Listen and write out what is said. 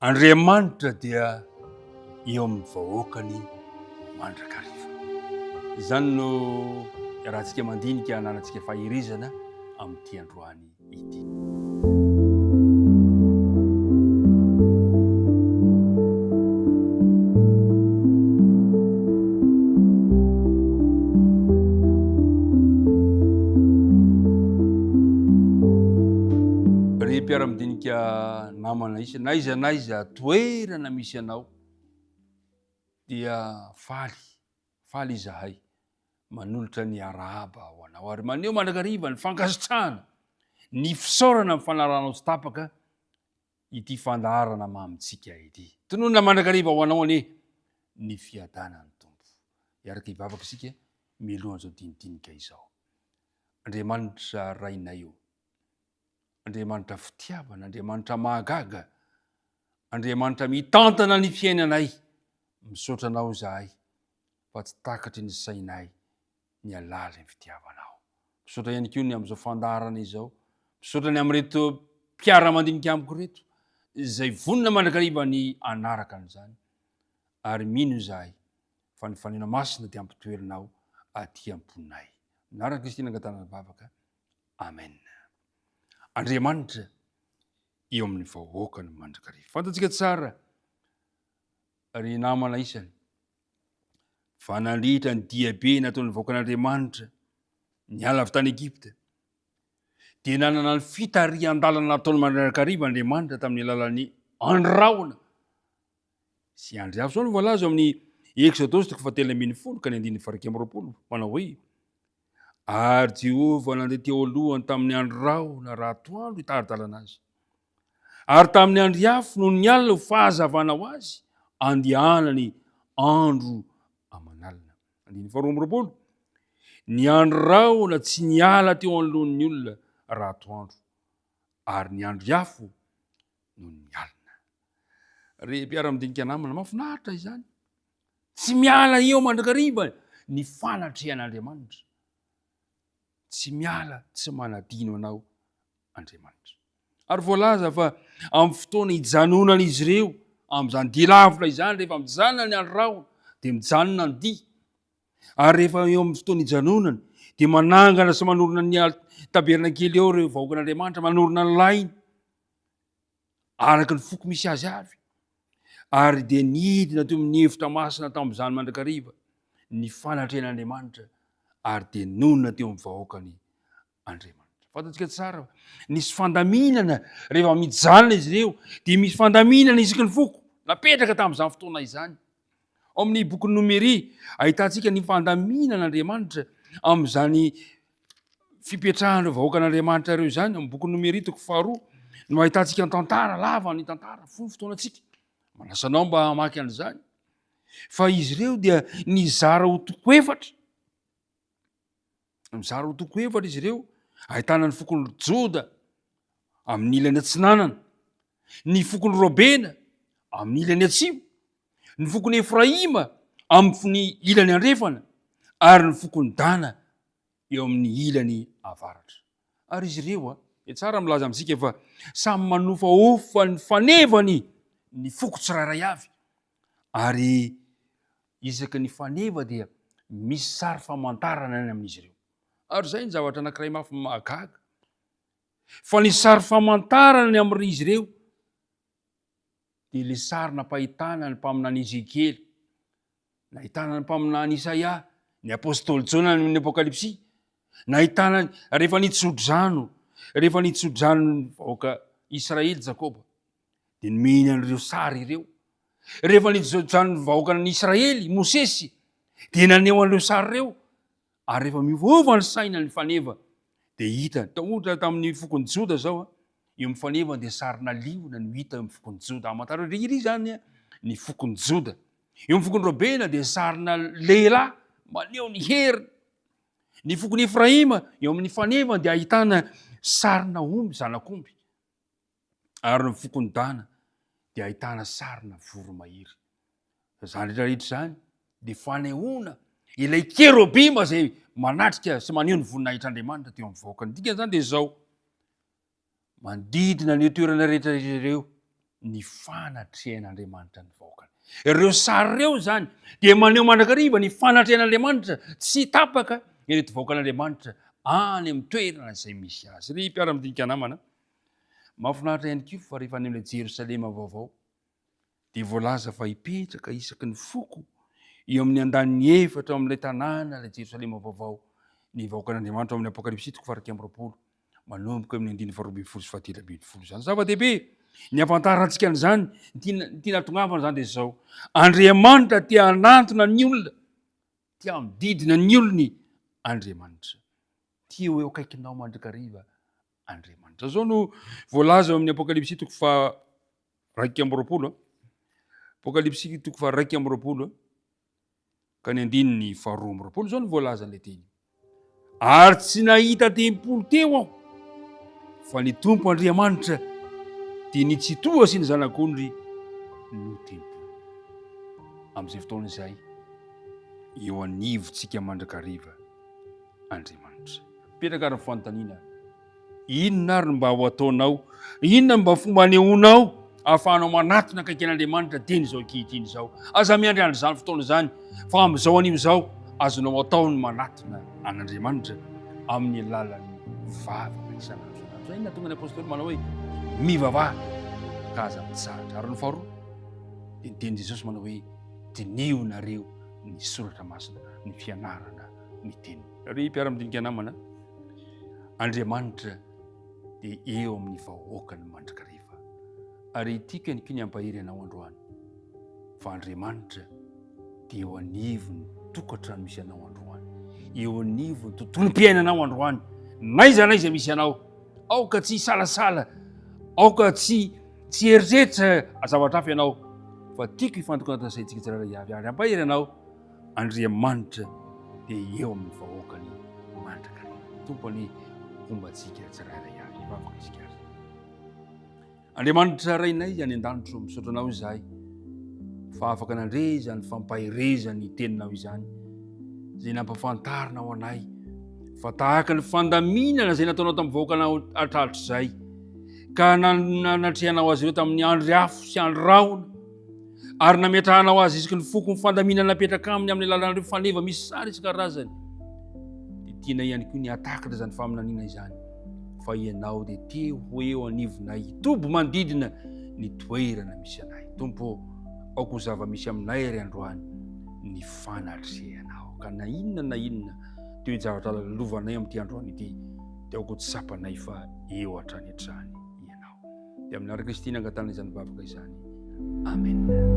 Andriamanitra dia eo amin'ny vahoakany mandrakariva. Izany no rahantsika mandinika ananantsika fahirizana amin'ity androany ity. Mpiara-midinika namana isa naiza toerana misy anao dia faly izahay manolotra ny araba ho anao ary maneho mandrakariva ny fankasitrahana ny fisaorana amin'ny fanaranao tsy tapaka ity fandaharana mamitsika ity. Tononona mandrakariva ho anao anie ny fiadanany tompo. Iaraka hivavaka isika milohan'izao dinidinika izao. Andriamanitra rainay io, Andriamanitra fitiavana, Andriamanitra mahagaga, Andriamanitra mitantana ny fiainanay, misaotra anao izahay fa tsy takatry ny sainay ny alala ny fitiavanao. Misaotra ihany koa ny amin'izao fandaharana izao, misaotra ny amin'reto mpiara-mandinika amiko reto izay vonona mandrakariva ny anaraka an'izany, ary mino izahay fa ny fanena masina dia ampitoerinao aty am-ponay. Nanaraka Kristina angatana vavaka. Amen. Andriamanitra eo amin'ny vahoakany mandrakariva. Fantatsika tsara ry namana isany fa nandritra ny diabe nataon'ny vahoakan'Andriamanitra niala avy tany Egypta dia nanana ny fitarihan-dalana nataony mandrakariva Andriamanitra tamin'ny alalan'ny rahona sy andriafo. Zao no voalaza amin'ny Exodosy 7:10 ka 9:20 manao hoe: ary Jehovah nandeha teo alohany tamin'ny rahona raha atoandro hitari-dalana azy, ary tamin'ny andriafo no niala ho fahazavana ho azy andehanany andro aman'alina. 9:20 ny rahona tsy niala teo anoloan'ny olona raha atoandro, ary ny andriafo no nialina. Re mpiara-midinika namana, mahafinaritra izany. Tsy miala eo mandrakariva ny fanatrehan'Andriamanitra. Tsy miala, tsy manadino anao Andriamanitra. Ary voalaza fa amin'ny fotoana hijanonana izy ireo amin'izany dia lavitra izany, rehefa mijanona ny andro dia mijanona ny dia. Ary rehefa eo amin'ny fotoana hijanonana dia manangana sy manorina ny tabernakely eo ireo vahoakan'Andriamanitra, manorina ny lainy araka ny foko misy azy avy. Ary dia nidina teo amin'ny hevitra masina tamin'izany mandrakariva ny fanatrehan'Andriamanitra, ary dia nonina teo amin'ny vahoakany Andriamanitra. Fantatsika tsara nisy fandaminana rehefa mijanona izy ireo, dia misy fandaminana isaky ny foko napetraka tamin'izany fotoana izany. Ao amin'ny boky Nomery ahitantsika ny fandaminan'Andriamanitra amin'izany fipetrahan'ireo vahoakan'Andriamanitra ireo izany. Amin'ny boky Nomery 2 no ahitantsika ny tantara, lava ny tantara, fony fotoanantsika. Manasanao mba hamaky an'izany. Fa izy ireo dia nizara ho toko efatra. Mizara ho toko efatra izy ireo, ahitana ny fokony Joda amin'ny ilany atsinanana, ny fokony Robena amin'ny ilany atsimo, ny fokony Efraima amin'ny ilany Andrefana, ary ny fokony Dana eo amin'ny ilany Avaratra. Ary izy ireo tsara milaza amintsika fa samy manofahofa ny fanevany ny foko tsirairay avy, ary isaky ny faneva dia misy sary famantarana any amin'izy ireo. Ary zay ny zavatra anankiray mafy mahagaga, fa ny sary famantarana ny amin'izy ireo dia le sary nampahitana ny mpaminany Ezekely, nahitana ny mpaminany Isaia, ny apôstôly Jona ny Apokalipsy, nahitana rehefa nitsodrano ny vahoaka Isiraely Jakoba, dia nomeny an'ireo sary ireo. Rehefa nitsodrano ny vahoakan'ny Israely Mosesy, dia naneho an'ireo sary ireo. Ary rehefa miova ny saina ny faneva dia hita, ohatra tamin'ny fokony Joda zao, eo amin'ny faneva dia sarina liona no hita eo amin'ny fokony Joda. Amantarana iry zany ny fokony Joda. Eo amin'ny fokony Robena dia sarina lehilahy maneho ny heriny. Ny fokony Efraima eo amin'ny faneva dia ahitana sarina omby, zanak'omby. Ary ny fokony Dana dia ahitana sarina voromahery. Zany rehetrarehetra zany dia fanehoana ilay kerobima zay manatrika sy maneho ny voninahitr'Andriamanitra teo amin'ny vahoakany. Dikany zany dia zao, mandidina ny toerana rehetrarehetra ireo ny fanatrehan'Andriamanitra ny vahoakany. Ireo sary reo zany dia maneho mandrakariva ny fanatrehan'Andriamanitra tsy tapaka ireto vahoakan'Andriamanitra any amin'ny toerana izay misy azy. Ry mpiara-midinika namana, mahafinaritra ihany koa fa rehefa any amin'ilay Jerosalema vaovao dia voalaza fa hipetraka isaky ny foko eo amin'ny andanin'ny 4 amin'ilay tanàna ilay Jerosalema vaovao ny vahoakan'Andriamanitra amin'ny Apokalipsy 7:20 manomboka amin'ny 9:20 zany. Zava-dehibe ny afantarantsika an'izany tiana tongavana zany dia zao: Andriamanitra tia hanantona ny olona, tia mididina ny olony Andriamanitra, tia eo akaikinao mandrakariva Andriamanitra. Zao no voalaza eo amin'ny Apokalipsy 2:20, Apokalipsy 2:20 ka ny andininy 2:20 zao no voalaza an'ilay teny: ary tsy nahita tempolo teo aho, fa ny Tompo Andriamanitra dia nitsitoha sy ny zanak'ondry no tempolo. Amin'izay fotoana izay eo anivontsika mandrakariva Andriamanitra. Petraka ary ny fanontaniana: inona ary mba ho ataonao, inona mba fomba anehoanao ahafahanao manatona akaiky an'Andriamanitra teny izao ankehitriny izao? Aza miandry andro fotoana izany fa amin'izao anio izao azonao atao ny manatona an'Andriamanitra amin'ny alalan'ny vavaka isanandro. Zay no nahatonga ny apôstôly manao hoe mivavaha ka aza mitsahatra. Ary ny faharoa dia ny teny Jesosy manao hoe dinio nareo ny Soratra Masina, ny fianarana ny teny. Ry mpiara-midinika namana, Andriamanitra dia eo amin'ny vahoakany mandrakariva. Ary tiako ihany koa ny ampahery anao androany fa Andriamanitra dia eo anivony tokantrano misy anao androany, eo anivony tontolom-piainanao androany, naiza misy anao, aoka tsy salasala, aoka tsy eritreritra zavatra hafa ianao, fa tiako ifantokana tasaitsika tsirairay avy. Ary ampahery anao, Andriamanitra dia eo amin'ny vahoakany mandrakariva. Tompony fombantsika tsirairay avy, ivavaka isika azy. Andriamanitra rainay any an-danitro, misaotra anao izahay fa afaka nandreza ny fampahereza ny teninao izany, izay nampafantarinao anay fa tahaka ny fandaminana izay nataonao tamin'ny vahoakanao atratra izay, ka nanatrehanao azy ireo tamin'ny andro afo sy andro rahona, ary nametrahanao azy isaky ny foko ny fandaminana napetraka aminy amin'ny alalan'ireo faneva misy sary isan-karazany. Dia tiana ihany koa ny atakatra izany faminaniana izany, fa ianao dia teo ho eo anivonay, hitobo mandidina ny toerana misy anay. Tompo, aoko zava-misy aminay ary androany ny fanatrehanao, ka na inona teo zavatra lalovanay amin'ity androany ity dia aoko tsapanay fa eo hatrany hatrany ianao. Dia aminaraka Kristy nangatana izany vavaka izany. Amen.